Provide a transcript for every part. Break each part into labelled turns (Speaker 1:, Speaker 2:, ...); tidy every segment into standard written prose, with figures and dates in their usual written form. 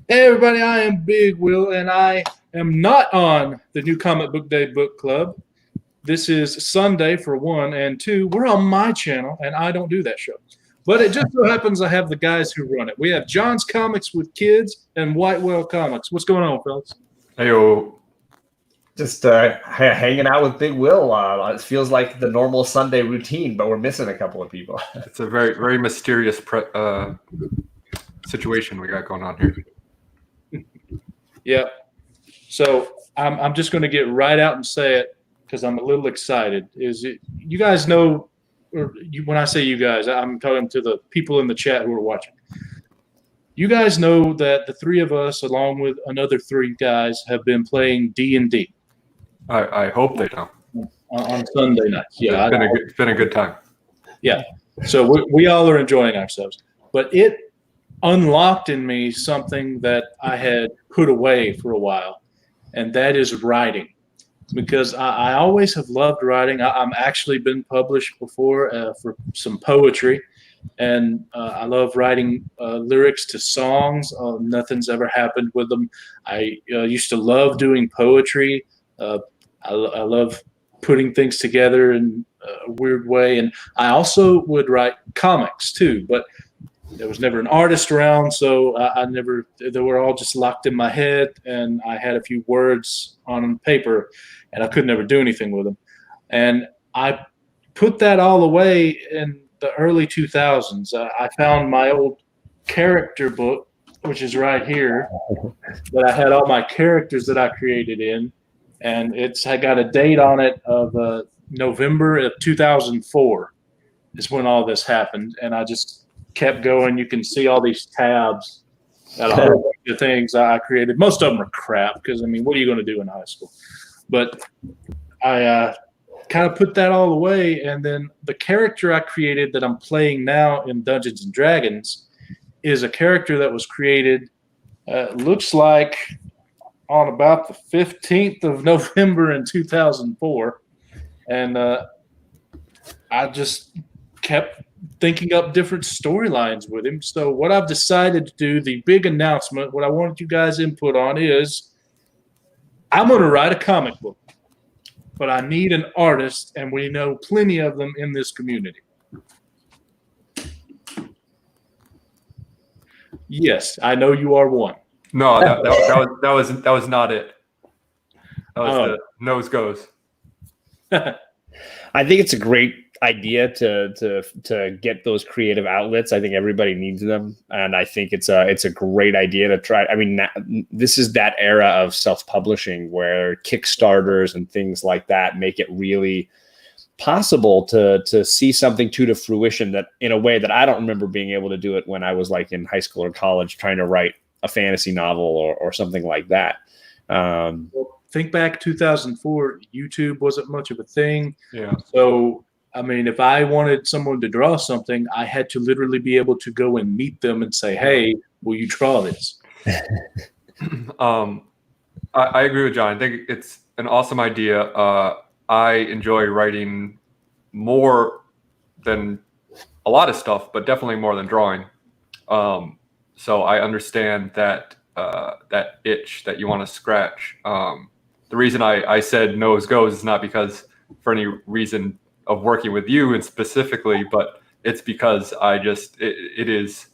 Speaker 1: Hey everybody, I am Big Will, and I am not on the New Comic Book Day Book Club. This is Sunday for one, and two, we're on my channel, and I don't do that show. But it just so happens I have the guys who run it. We have John's Comics with Kids and White Whale Comics. What's going on, fellas?
Speaker 2: Hey,
Speaker 3: Just hanging out with Big Will. It feels like the normal Sunday routine, but we're missing a couple of people.
Speaker 2: it's a very, very mysterious situation we got going on here.
Speaker 1: Yeah. So I'm just going to get right out and say it because I'm a little excited. You guys know, when I say you guys, I'm talking to the people in the chat who are watching. You guys know that the three of us, along with another three guys, have been playing D&D.
Speaker 2: I hope they know.
Speaker 1: On Sunday nights. Yeah,
Speaker 2: it's been a good time.
Speaker 1: Yeah. So we all are enjoying ourselves. But it unlocked in me something that I had put away for a while, and that is writing. Because I always have loved writing. I'm actually been published before for some poetry, and I love writing lyrics to songs. Nothing's ever happened with them. I used to love doing poetry. I love putting things together in a weird way, and I also would write comics too, but there was never an artist around, so they were all just locked in my head, and I had a few words on paper, and I could never do anything with them. And I put that all away in the early 2000s. I found my old character book, which is right here, that I had all my characters that I created in, and I got a date on it of November of 2004 is when all this happened, and I just kept going. You can see all these tabs and a whole bunch of things I created. Most of them are crap because, I mean, what are you going to do in high school? But I kind of put that all away, and then the character I created that I'm playing now in Dungeons & Dragons is a character that was created, looks like on about the 15th of November in 2004. And I just kept thinking up different storylines with him. So what I've decided to do, the big announcement, what I wanted you guys input on is I'm going to write a comic book, but I need an artist, and we know plenty of them in this community. Yes, I know you are one.
Speaker 2: No, that was not it. That was the nose goes.
Speaker 3: I think it's a great idea to get those creative outlets. I think everybody needs them, and I think it's a great idea to try. I mean, this is that era of self-publishing where Kickstarters and things like that make it really possible to see something to fruition that in a way that I don't remember being able to do it when I was like in high school or college trying to write a fantasy novel or something like that.
Speaker 1: Well, think back 2004, YouTube wasn't much of a thing.
Speaker 2: Yeah.
Speaker 1: So, I mean, if I wanted someone to draw something, I had to literally be able to go and meet them and say, hey, will you draw this?
Speaker 2: I agree with John. I think it's an awesome idea. I enjoy writing more than a lot of stuff, but definitely more than drawing. So I understand that that itch that you want to scratch. The reason I said nose goes is not because for any reason of working with you and specifically, but it's because it is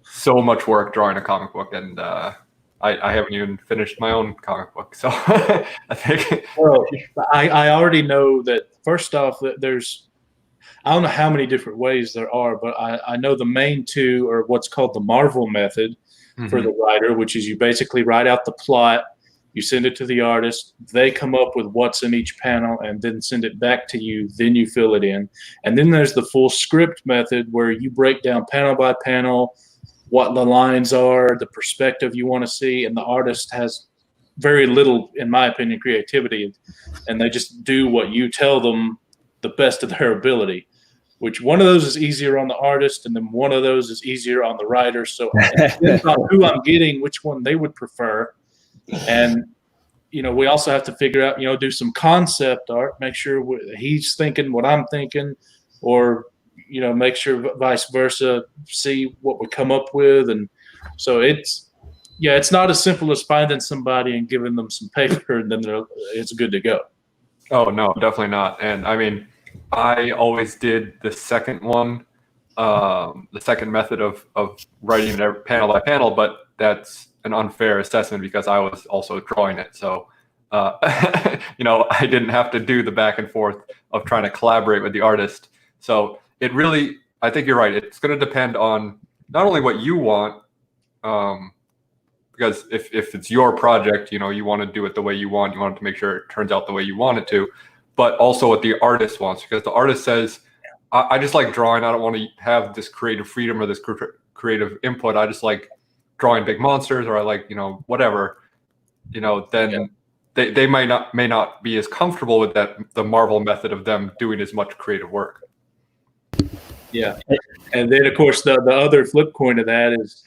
Speaker 2: so much work drawing a comic book, and I haven't even finished my own comic book. So I think.
Speaker 1: Well, I already know that, first off, that I don't know how many different ways there are, but I know the main two are what's called the Marvel method for the writer, which is you basically write out the plot, you send it to the artist, they come up with what's in each panel and then send it back to you, then you fill it in. And then there's the full script method where you break down panel by panel what the lines are, the perspective you want to see, and the artist has very little, in my opinion, creativity, and they just do what you tell them the best of their ability, which one of those is easier on the artist, and then one of those is easier on the writer. So it depends on who I'm getting, which one they would prefer. And, you know, we also have to figure out, you know, do some concept art, make sure he's thinking what I'm thinking, or, you know, make sure vice versa, see what we come up with. And so yeah, it's not as simple as finding somebody and giving them some paper and then it's good to go.
Speaker 2: Oh no, definitely not. And I mean, I always did the second one, the second method of writing it panel by panel, but that's an unfair assessment because I was also drawing it. So, I didn't have to do the back and forth of trying to collaborate with the artist. So it really, I think you're right. It's going to depend on not only what you want, because if it's your project, you want to do it the way you want it to make sure it turns out the way you want it to, but also what the artist wants, because the artist says, I just like drawing. I don't want to have this creative freedom or this creative input. I just like drawing big monsters, or I like, whatever, then they may not be as comfortable with the Marvel method of them doing as much creative work.
Speaker 1: Yeah. And then of course the other flip coin of that is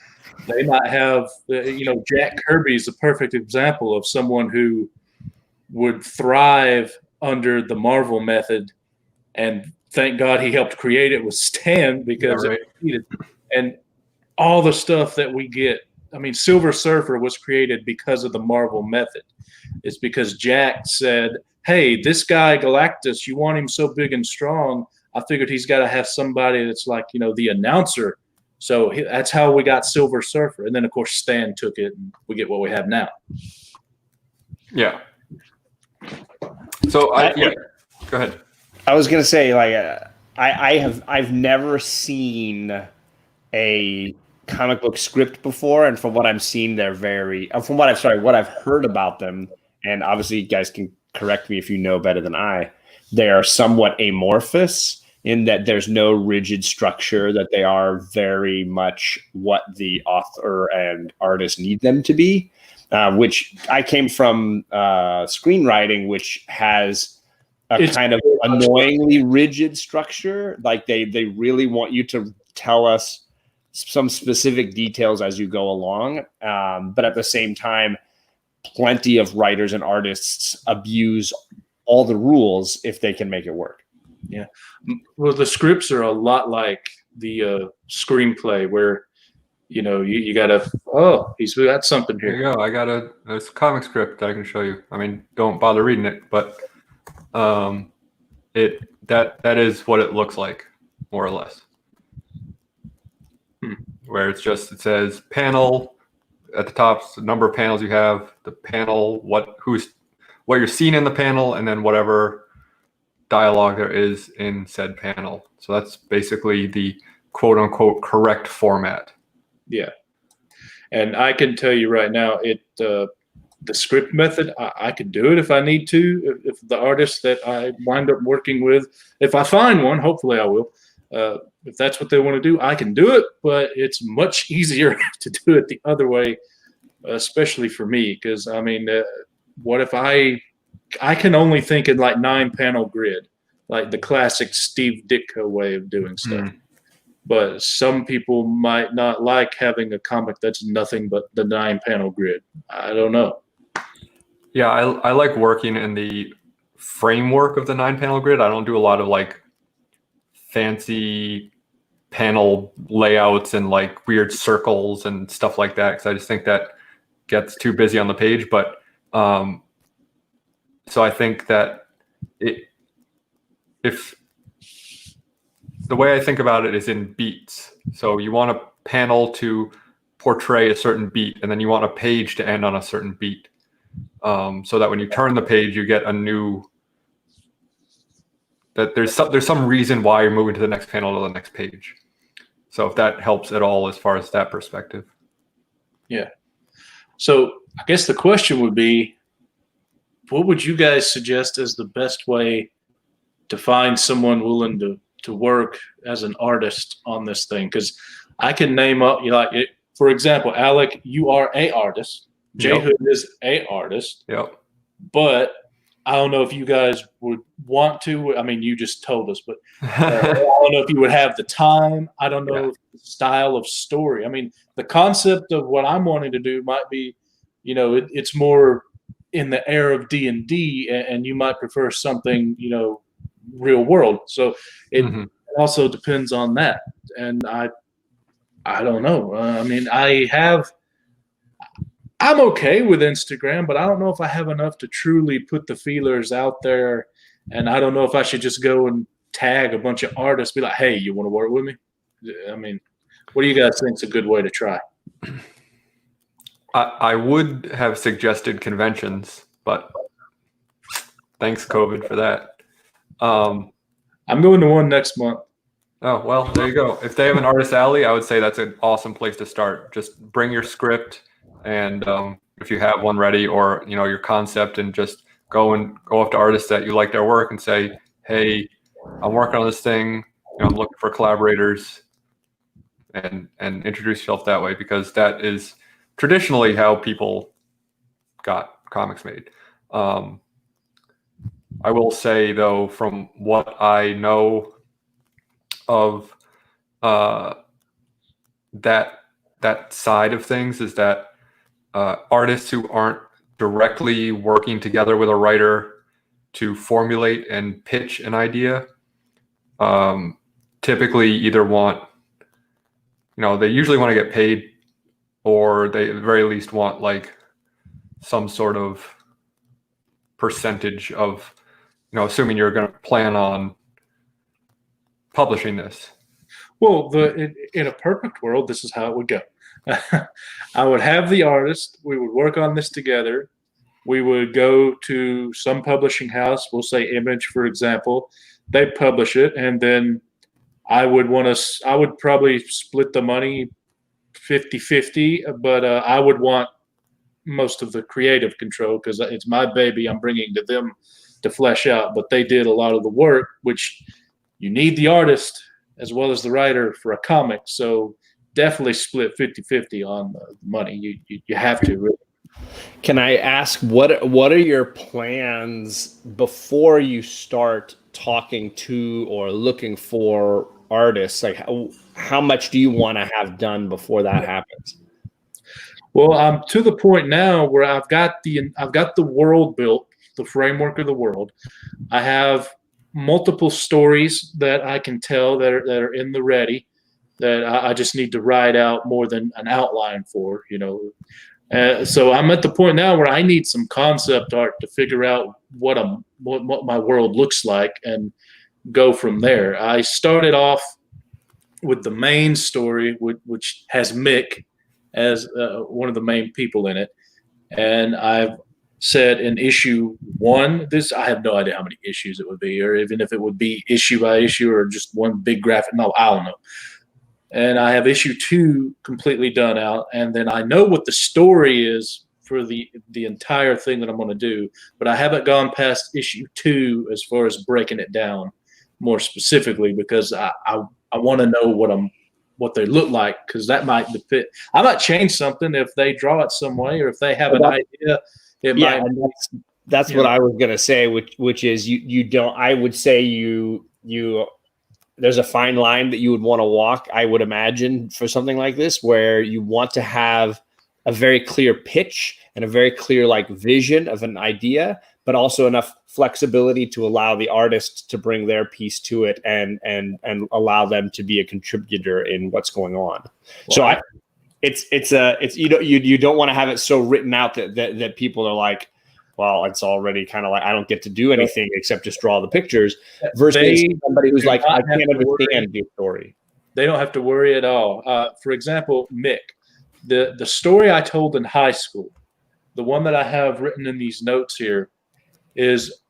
Speaker 1: they might have, Jack Kirby is a perfect example of someone who would thrive under the Marvel method, and thank God he helped create it with Stan, because and all the stuff that we get. I mean, Silver Surfer was created because of the Marvel method. It's because Jack said, hey, this guy Galactus, you want him so big and strong, I figured he's got to have somebody that's like, the announcer. So that's how we got Silver Surfer. And then, of course, Stan took it, and we get what we have now.
Speaker 2: Yeah. So, go ahead.
Speaker 3: I was gonna say, I've never seen a comic book script before, and from what I'm seeing, they're what I've heard about them, and obviously you guys can correct me if you know better than I. They are somewhat amorphous in that there's no rigid structure, that they are very much what the author and artist need them to be, which I came from screenwriting, which has it's kind of annoyingly rigid structure. Like they really want you to tell us some specific details as you go along. But at the same time, plenty of writers and artists abuse all the rules if they can make it work.
Speaker 1: Yeah. Well, the scripts are a lot like the screenplay where, you got to, he's got something here.
Speaker 2: There you go. There's a comic script that I can show you. I mean, don't bother reading it, but that is what it looks like, more or less. Where it says panel at the top, the number of panels you have, the panel, what you're seeing in the panel, and then whatever dialogue there is in said panel. So that's basically the quote unquote correct format.
Speaker 1: Yeah. And I can tell you right now, the script method, I could do it if I need to. If the artist that I wind up working with, if I find one, hopefully I will. If that's what they want to do, I can do it, but it's much easier to do it the other way, especially for me. Because I mean, what if I can only think in like 9-panel grid, like the classic Steve Ditko way of doing stuff. But some people might not like having a comic that's nothing but the 9-panel grid. I don't know.
Speaker 2: Yeah, I like working in the framework of the 9-panel grid. I don't do a lot of like fancy panel layouts and like weird circles and stuff like that, because I just think that gets too busy on the page. But so I think that if the way I think about it is in beats. So you want a panel to portray a certain beat, and then you want a page to end on a certain beat. So that when you turn the page, you get that there's some reason why you're moving to the next panel to the next page. So if that helps at all as far as that perspective.
Speaker 1: Yeah. So I guess the question would be, what would you guys suggest as the best way to find someone willing to work as an artist on this thing? Because I can name up, for example, Alec, you are a artist. J-Hood is a artist.
Speaker 2: Yep.
Speaker 1: But I don't know if you guys would want to. I mean, you just told us, but I don't know if you would have the time. I don't know if the style of story. I mean, the concept of what I'm wanting to do might be, it's more in the era of D&D, and you might prefer something, real world. So it also depends on that. And I don't know. I mean, I'm okay with Instagram, but I don't know if I have enough to truly put the feelers out there. And I don't know if I should just go and tag a bunch of artists, be like, hey, you want to work with me? I mean, what do you guys think is a good way to try?
Speaker 2: I would have suggested conventions, but thanks COVID for that.
Speaker 1: I'm going to one next month.
Speaker 2: Oh, well, there you go. If they have an artist alley, I would say that's an awesome place to start. Just bring your script, and if you have one ready, or your concept, and just go up to artists that you like their work and say, hey, I'm working on this thing, I'm looking for collaborators, and introduce yourself that way, because that is traditionally how people got comics made. I will say, though, from what I know of that side of things, is that artists who aren't directly working together with a writer to formulate and pitch an idea typically either want, they usually want to get paid, or they at the very least want like some sort of percentage of, assuming you're going to plan on publishing this.
Speaker 1: Well, in a perfect world, this is how it would go. I would have the artist. We would work on this together. We would go to some publishing house. We'll say Image, for example. They'd publish it, and then I would probably split the money 50-50, but I would want most of the creative control, because it's my baby I'm bringing to them to flesh out. But they did a lot of the work, which you need the artist as well as the writer for a comic. So definitely split 50-50 on the money. You have to, really.
Speaker 3: Can I ask, what are your plans before you start talking to or looking for artists? Like how much do you want to have done before that happens?
Speaker 1: Well, I'm to the point now where I've got the world built, the framework of the world. I have multiple stories that I can tell that are in the ready, that I just need to write out more than an outline for, so I'm at the point now where I need some concept art to figure out what my world looks like and go from there. I started off with the main story, which has Mick as one of the main people in it, and I've said in issue 1, I have no idea how many issues it would be, or even if it would be issue by issue or just one big graphic. No, I don't know. And I have issue 2 completely done out, and then I know what the story is for the entire thing that I'm going to do, but I haven't gone past issue 2 as far as breaking it down more specifically, because I want to know what they look like, because that might fit. I might change something if they draw it some way, or if they have an idea.
Speaker 3: That's what I was gonna say, which is you don't. I would say you. There's a fine line that you would want to walk, I would imagine, for something like this, where you want to have a very clear pitch and a very clear vision of an idea, but also enough flexibility to allow the artist to bring their piece to it and allow them to be a contributor in what's going on. Wow. So you don't want to have it so written out that people are like, well, it's already kind of like I don't get to do anything except just draw the pictures, versus somebody who's like, I can't understand the story.
Speaker 1: They don't have to worry at all. For example, Mick, the story I told in high school, the one that I have written in these notes here, is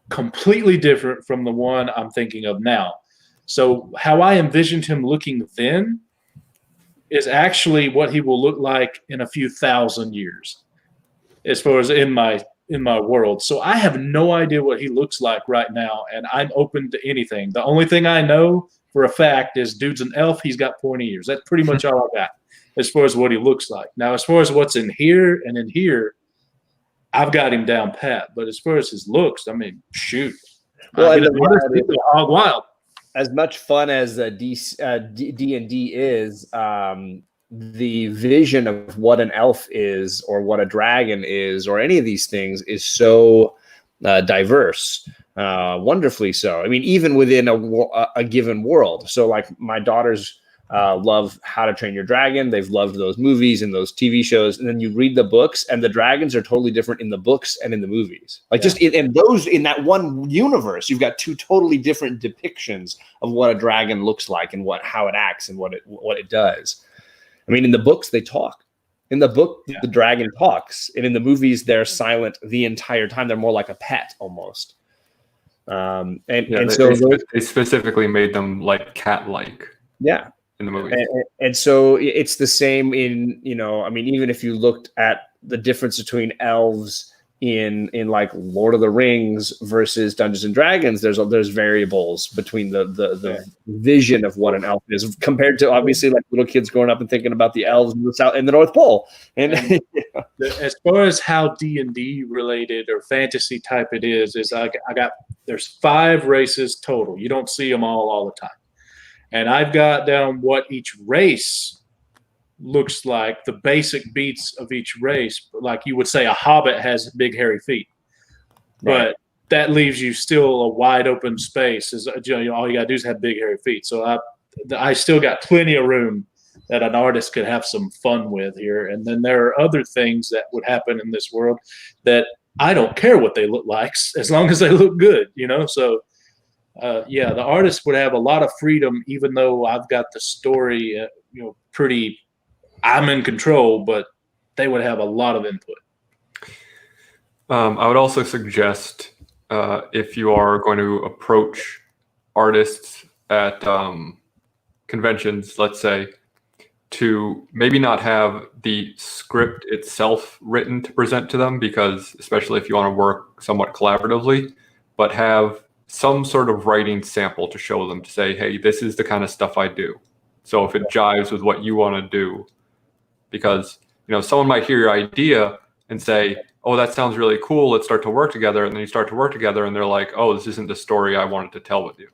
Speaker 1: completely different from the one I'm thinking of now. So how I envisioned him looking then is actually what he will look like in a few thousand years, as far as in my world. So I have no idea what he looks like right now, and I'm open to anything. The only thing I know for a fact is dude's an elf. He's got pointy ears. That's pretty much all I got as far as what he looks like. Now, as far as what's in here and in here, I've got him down pat. But as far as his looks, I mean, shoot.
Speaker 3: Well,
Speaker 1: hog wild.
Speaker 3: As much fun as D&D is, the vision of what an elf is, or what a dragon is, or any of these things is so diverse, wonderfully so. I mean, even within a given world. So like my daughter's love How to Train Your Dragon. They've loved those movies and those TV shows. And then you read the books, and the dragons are totally different in the books and in the movies. Like just in that one universe, you've got two totally different depictions of what a dragon looks like and how it acts and what it does. I mean, in the books, they talk. In the book, the dragon talks, and in the movies, they're silent the entire time. They're more like a pet almost. So
Speaker 2: they specifically made them like cat-like.
Speaker 3: Yeah.
Speaker 2: In the movie.
Speaker 3: And so it's the same in, I mean, even if you looked at the difference between elves in like Lord of the Rings versus Dungeons and Dragons, there's variables between the vision of what an elf is compared to obviously like little kids growing up and thinking about the elves in the South in the North Pole. And
Speaker 1: as far as how D&D related or fantasy type it is there's 5 races total. You don't see them all the time. And I've got down what each race looks like, the basic beats of each race. Like you would say a hobbit has big, hairy feet. Right. But that leaves you still a wide open space. All you got to do is have big, hairy feet. So I still got plenty of room that an artist could have some fun with here. And then there are other things that would happen in this world that I don't care what they look like as long as they look good, So the artist would have a lot of freedom, even though I've got the story, I'm in control, but they would have a lot of input.
Speaker 2: I would also suggest if you are going to approach artists at conventions, let's say, to maybe not have the script itself written to present to them, because especially if you want to work somewhat collaboratively, but have some sort of writing sample to show them, to say, hey, this is the kind of stuff I do. So if it jives with what you want to do, because, someone might hear your idea and say, oh, that sounds really cool. Let's start to work together. And then you start to work together and they're like, oh, this isn't the story I wanted to tell with you,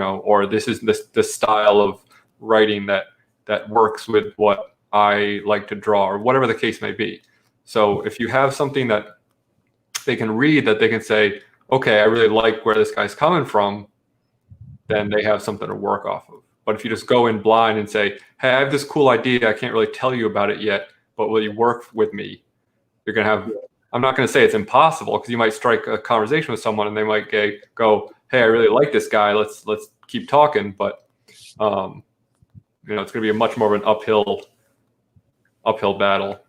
Speaker 2: or this is the style of writing that works with what I like to draw, or whatever the case may be. So if you have something that they can read, that they can say, okay, I really like where this guy's coming from, then they have something to work off of. But if you just go in blind and say, hey, I have this cool idea, I can't really tell you about it yet, but will you work with me? You're going to have, I'm not going to say it's impossible, because you might strike a conversation with someone and they might go, hey, I really like this guy, let's keep talking. But, it's going to be a much more of an uphill battle.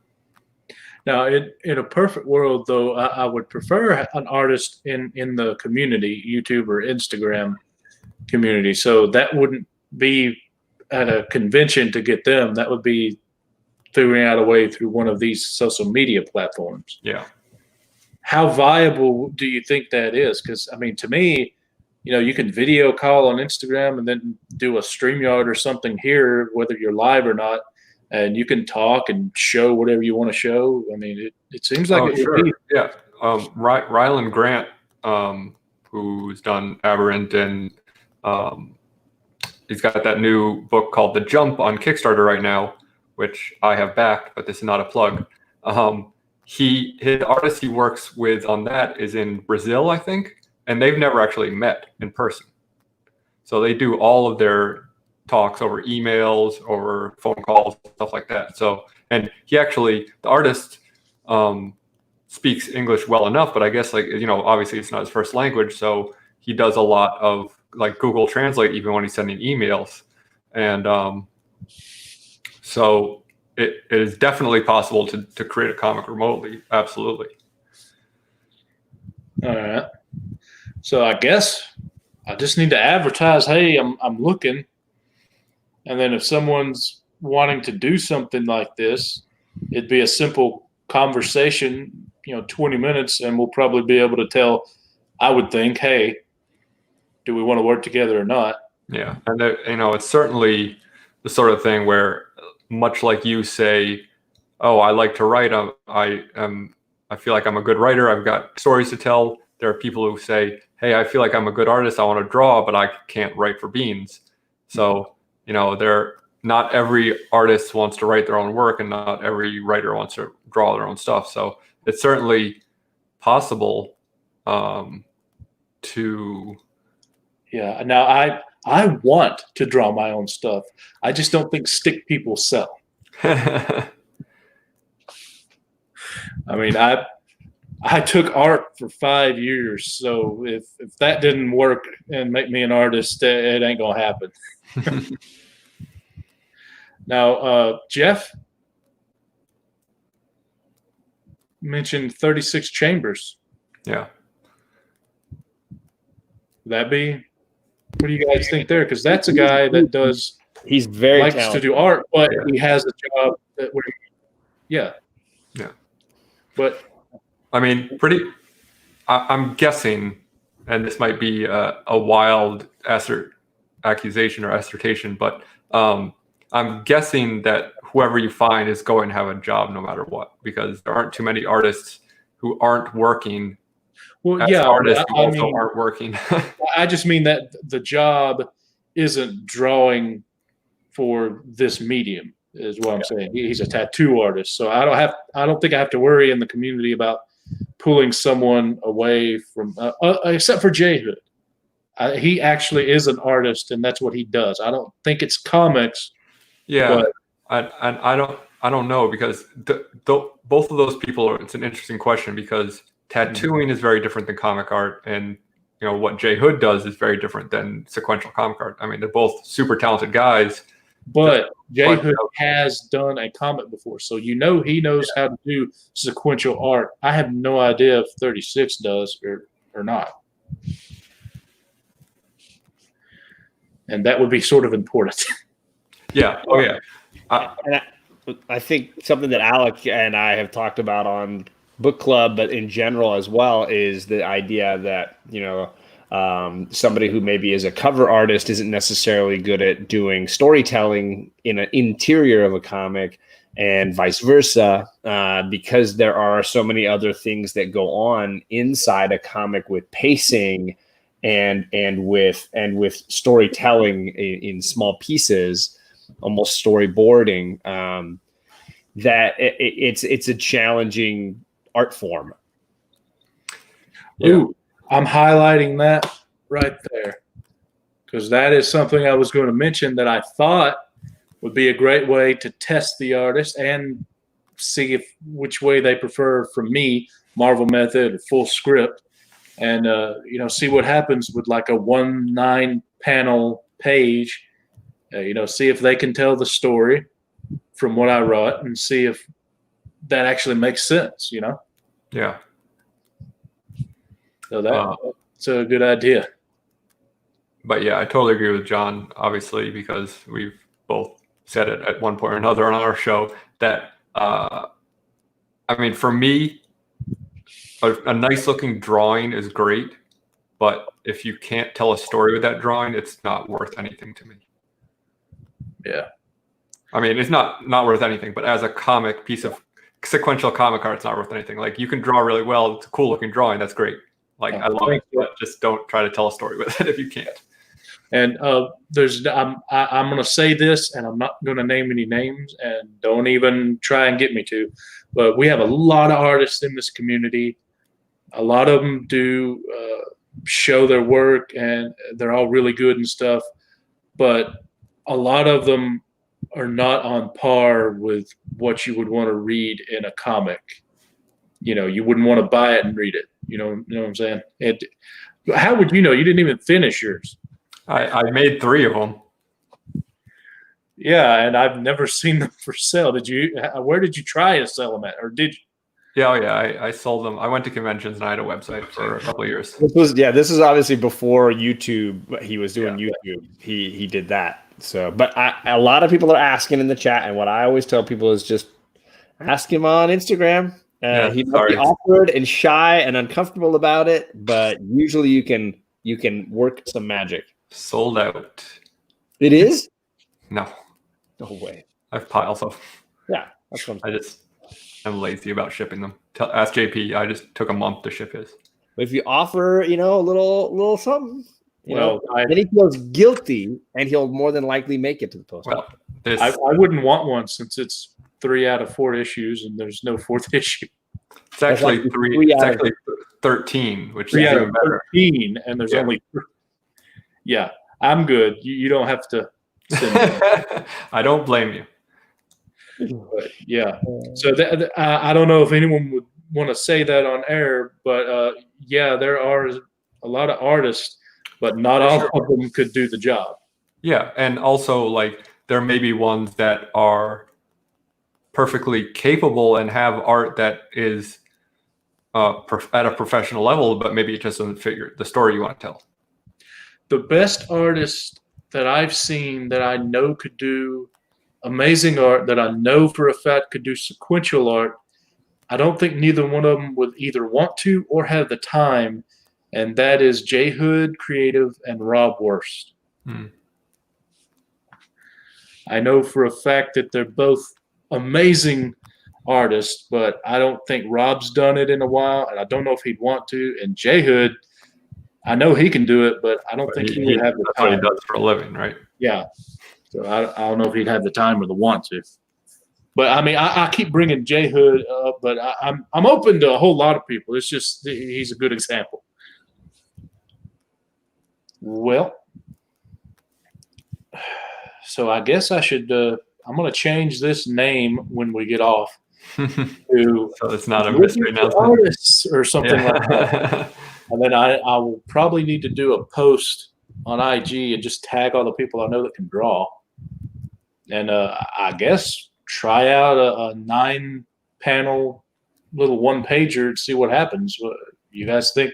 Speaker 1: Now, in a perfect world, though, I would prefer an artist in the community, YouTube or Instagram community. So that wouldn't be at a convention to get them. That would be figuring out a way through one of these social media platforms.
Speaker 2: Yeah.
Speaker 1: How viable do you think that is? Because, I mean, to me, you can video call on Instagram and then do a StreamYard or something here, whether you're live or not. And you can talk and show whatever you want to show. I mean, it seems like it would be.
Speaker 2: Yeah. Rylan Grant, who's done Aberrant, and he's got that new book called The Jump on Kickstarter right now, which I have backed, but this is not a plug. His artist he works with on that is in Brazil, I think, and they've never actually met in person. So they do all of their talks over emails or phone calls, stuff like that. So, and the artist speaks English well enough, but I guess obviously it's not his first language. So he does a lot of like Google Translate, even when he's sending emails. And so it is definitely possible to create a comic remotely. Absolutely.
Speaker 1: All right. So I guess I just need to advertise, hey, I'm looking. And then if someone's wanting to do something like this, it'd be a simple conversation, 20 minutes, and we'll probably be able to tell, I would think, hey, do we want to work together or not?
Speaker 2: Yeah. And it's certainly the sort of thing where, much like you say, oh, I like to write. I feel like I'm a good writer. I've got stories to tell. There are people who say, hey, I feel like I'm a good artist. I want to draw, but I can't write for beans. So, not every artist wants to write their own work, and not every writer wants to draw their own stuff. So it's certainly possible to.
Speaker 1: Yeah. Now I want to draw my own stuff. I just don't think stick people sell. I mean, I took art for 5 years, so if that didn't work and make me an artist, it ain't gonna happen. Now, Jeff mentioned 36 chambers.
Speaker 2: Yeah.
Speaker 1: Would that be? What do you guys think there? Because that's a guy that
Speaker 3: He's very
Speaker 1: likes
Speaker 3: talented.
Speaker 1: to do art, but
Speaker 2: Yeah.
Speaker 1: he has a job that where, yeah. But
Speaker 2: I mean, I'm guessing, and this might be a wild accusation or assertion, but I'm guessing that whoever you find is going to have a job no matter what, because there aren't too many artists who aren't working.
Speaker 1: well,
Speaker 2: As
Speaker 1: yeah,
Speaker 2: artists who
Speaker 1: I
Speaker 2: also
Speaker 1: mean,
Speaker 2: aren't working.
Speaker 1: I just mean that the job isn't drawing for this medium, is what I'm saying. He's a tattoo artist, so I don't think I have to worry in the community about pulling someone away from, except for J Hood. He actually is an artist, and that's what he does. I don't think it's comics.
Speaker 2: Yeah,
Speaker 1: But-
Speaker 2: I don't know, because both of those people it's an interesting question, because tattooing is very different than comic art, and what J Hood does is very different than sequential comic art. I mean, they're both super talented guys.
Speaker 1: But J Hood has done a comic before, so he knows how to do sequential art. I have no idea if 36 does or not. And that would be sort of important.
Speaker 2: Yeah. Oh yeah.
Speaker 3: And I think something that Alec and I have talked about on book club, but in general as well, is the idea that somebody who maybe is a cover artist isn't necessarily good at doing storytelling in an interior of a comic, and vice versa, because there are so many other things that go on inside a comic with pacing and with storytelling in small pieces, almost storyboarding. That it's a challenging art form.
Speaker 2: Yeah.
Speaker 1: Ooh, I'm highlighting that right there, because that is something I was going to mention that I thought would be a great way to test the artist and see which way they prefer from me, Marvel method or full script, and see what happens with like a 1-9 panel page. See if they can tell the story from what I wrote, and see if that actually makes sense.
Speaker 2: Yeah.
Speaker 1: So that's a good idea.
Speaker 2: But yeah, I totally agree with John, obviously, because we've both said it at one point or another on our show that, for me, a nice looking drawing is great, but if you can't tell a story with that drawing, it's not worth anything to me.
Speaker 1: Yeah.
Speaker 2: It's not worth anything, but as a comic piece of sequential comic art, it's not worth anything. Like, you can draw really well. It's a cool looking drawing. That's great. Like, I love it, but just don't try to tell a story with it if you can't.
Speaker 1: And I'm going to say this, and I'm not going to name any names, and don't even try and get me to, but we have a lot of artists in this community. A lot of them do show their work, and they're all really good and stuff, but a lot of them are not on par with what you would want to read in a comic. You wouldn't want to buy it and read it. You know what I'm saying? How would you know? You didn't even finish yours.
Speaker 2: I made 3 of them.
Speaker 1: Yeah, and I've never seen them for sale. Did you? Where did you try to sell them at, or did you?
Speaker 2: Yeah, I sold them. I went to conventions and I had a website for a couple of years.
Speaker 3: This is obviously before YouTube. He was doing YouTube. He did that. So, but a lot of people are asking in the chat, and what I always tell people is just ask him on Instagram. He might be awkward and shy and uncomfortable about it, but usually you can work some magic.
Speaker 2: Sold out.
Speaker 3: It is?
Speaker 2: No
Speaker 3: way.
Speaker 2: I have piles of.
Speaker 3: Yeah, that's what
Speaker 2: I'm lazy about shipping them. Ask JP. I just took a month to ship his.
Speaker 3: If you offer, a little something,
Speaker 1: Well,
Speaker 3: then he feels guilty, and he'll more than likely make it to the post office.
Speaker 1: I wouldn't want one, since it's 3 out of 4 issues, and there's no 4th issue.
Speaker 2: It's actually 3. It's actually 13, which is even better.
Speaker 1: 13, and there's only. Yeah, I'm good. You don't have to send me.
Speaker 2: I don't blame you.
Speaker 1: But yeah. So I don't know if anyone would want to say that on air, but yeah, there are a lot of artists, but not all of them could do the job.
Speaker 2: Yeah, and also like there may be ones that are perfectly capable and have art that is at a professional level, but maybe it just doesn't fit the story you want to tell.
Speaker 1: The best artist that I've seen that I know could do amazing art, that I know for a fact could do sequential art, I don't think neither one of them would either want to or have the time, and that is J Hood Creative and Rob Worst. I know for a fact that they're both amazing artists, but I don't think Rob's done it in a while, and I don't know if he'd want to. And J Hood, I know he can do it, but I don't think he would have the
Speaker 2: That's
Speaker 1: time.
Speaker 2: what he does for a living, right?
Speaker 1: Yeah. So I don't know if he'd have the time or the want to. But I mean, I keep bringing J Hood up, but I'm open to a whole lot of people. It's just he's a good example. Well, so I guess I should. I'm going to change this name when we get off to
Speaker 2: so it's not a mystery announcement
Speaker 1: artists or something like that. And then I will probably need to do a post on IG and just tag all the people I know that can draw. And I guess try out a 9-panel little one-pager and see what happens. You guys think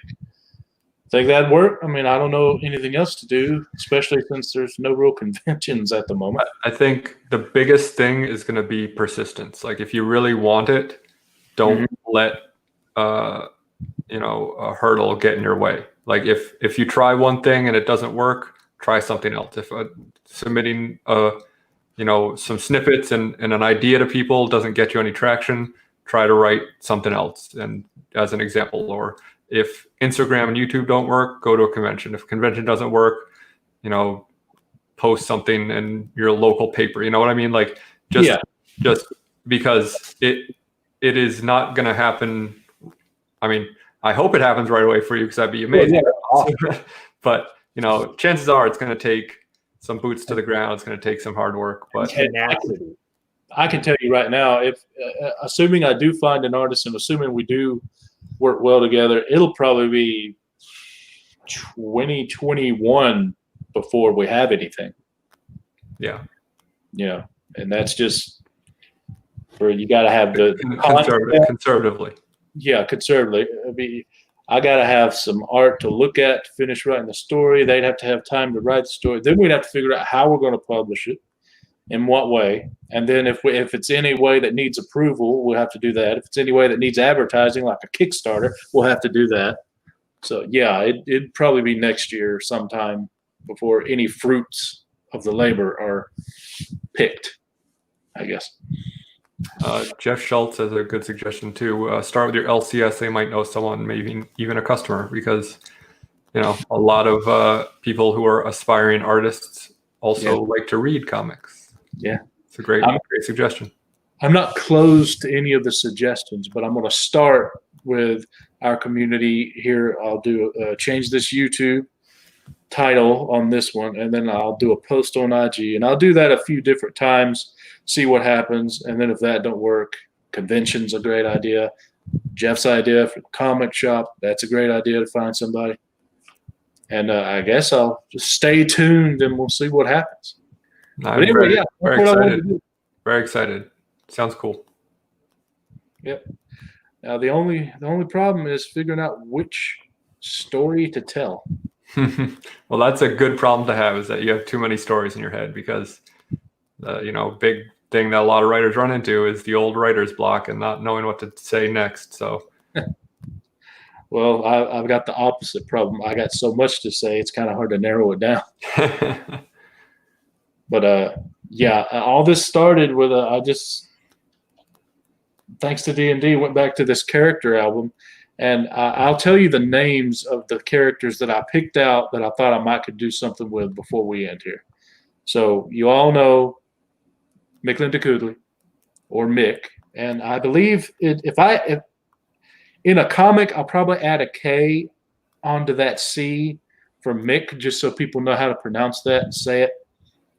Speaker 1: that'd work? I mean, I don't know anything else to do, especially since there's no real conventions at the moment.
Speaker 2: I think the biggest thing is going to be persistence. Like if you really want it, don't let a hurdle get in your way. Like if you try one thing and it doesn't work, try something else. If submitting some snippets and an idea to people doesn't get you any traction, try to write something else. And as an example, or if Instagram and YouTube don't work, go to a convention. If a convention doesn't work, post something in your local paper. You know what I mean? Like just because it is not going to happen. I mean, I hope it happens right away for you because that'd be amazing. Yeah. But chances are it's going to take some boots to the ground. It's going to take some hard work. But
Speaker 1: I can tell you right now, if assuming I do find an artist and assuming we do work well together, it'll probably be 2021 before we have anything.
Speaker 2: Yeah.
Speaker 1: And that's just where you got to have the
Speaker 2: conservatively.
Speaker 1: Yeah, conservatively. I got to have some art to look at to finish writing the story. They'd have to have time to write the story. Then we'd have to figure out how we're going to publish it, in what way. And then if it's any way that needs approval, we'll have to do that. If it's any way that needs advertising, like a Kickstarter, we'll have to do that. So, yeah, it'd probably be next year sometime before any fruits of the labor are picked, I guess.
Speaker 2: Jeff Schultz has a good suggestion too. Start with your LCS. They might know someone, maybe even a customer, because a lot of people who are aspiring artists also like to read comics.
Speaker 1: Yeah,
Speaker 2: it's a great suggestion.
Speaker 1: I'm not closed to any of the suggestions, but I'm going to start with our community here. I'll do change this YouTube title on this one, and then I'll do a post on IG, and I'll do that a few different times, see what happens. And then if that don't work, convention's a great idea. Jeff's idea for the comic shop, that's a great idea to find somebody. And I guess I'll just stay tuned and we'll see what happens.
Speaker 2: I'm very excited. Very excited. Sounds cool.
Speaker 1: Yep. Now the only problem is figuring out which story to tell.
Speaker 2: Well, that's a good problem to have, is that you have too many stories in your head, because the big thing that a lot of writers run into is the old writer's block and not knowing what to say next. So
Speaker 1: well, I've got the opposite problem. I got so much to say, it's kind of hard to narrow it down. But all this started with thanks to D&D, went back to this character album. And I'll tell you the names of the characters that I picked out that I thought I might could do something with before we end here. So you all know Micklin DeCoodley, or Mick. And I believe if in a comic, I'll probably add a K onto that C. for Mick, just so people know how to pronounce that and say it.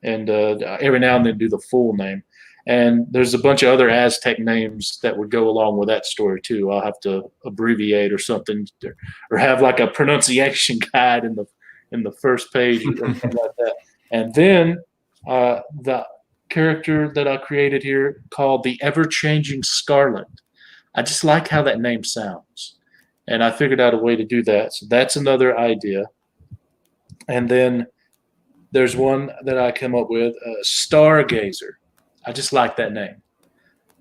Speaker 1: And every now and then do the full name. And there's a bunch of other Aztec names that would go along with that story too. I'll have to abbreviate or something, or have like a pronunciation guide in the first page or something like that. And then the character that I created here called the Ever-Changing Scarlet. I just like how that name sounds, and I figured out a way to do that. So that's another idea. And then there's one that I came up with, Stargazer. I just like that name.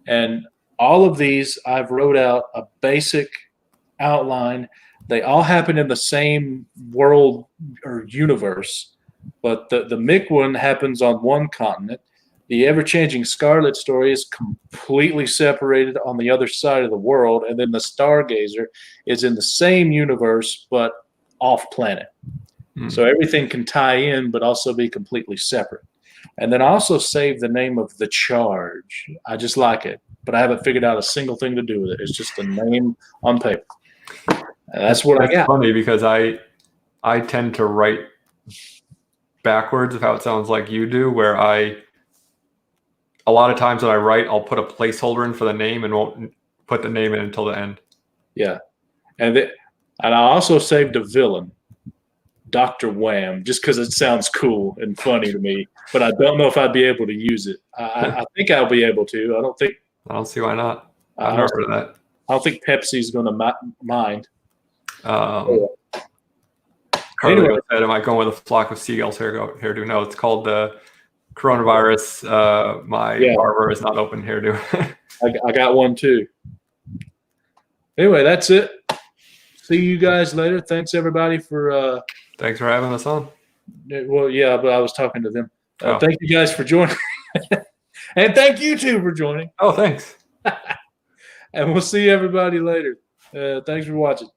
Speaker 1: And all of these, I've wrote out a basic outline. They all happen in the same world or universe, but the Mick one happens on one continent. The Ever-Changing Scarlet story is completely separated on the other side of the world, and then the Stargazer is in the same universe but off planet. So everything can tie in, but also be completely separate. And then I also saved the name of The Charge. I just like it, but I haven't figured out a single thing to do with it. It's just a name on paper. And that's what I got.
Speaker 2: Funny because I tend to write backwards of how it sounds like you do, where a lot of times when I write, I'll put a placeholder in for the name and won't put the name in until the end.
Speaker 1: Yeah. And I also saved a villain, Dr. Wham, just because it sounds cool and funny to me, but I don't know if I'd be able to use it. I think I'll be able to.
Speaker 2: I don't see why not. I've never heard of that.
Speaker 1: I don't think Pepsi's going to mind.
Speaker 2: Carly said, am I going with a flock of seagulls hairdo? No, it's called the coronavirus. My barber is not open hairdo.
Speaker 1: I got one too. Anyway, that's it. See you guys later. Thanks everybody for
Speaker 2: thanks for having us on.
Speaker 1: Well, yeah, but I was talking to them. Thank you guys for joining. And thank you too for joining.
Speaker 2: Oh, thanks.
Speaker 1: And we'll see everybody later. Thanks for watching.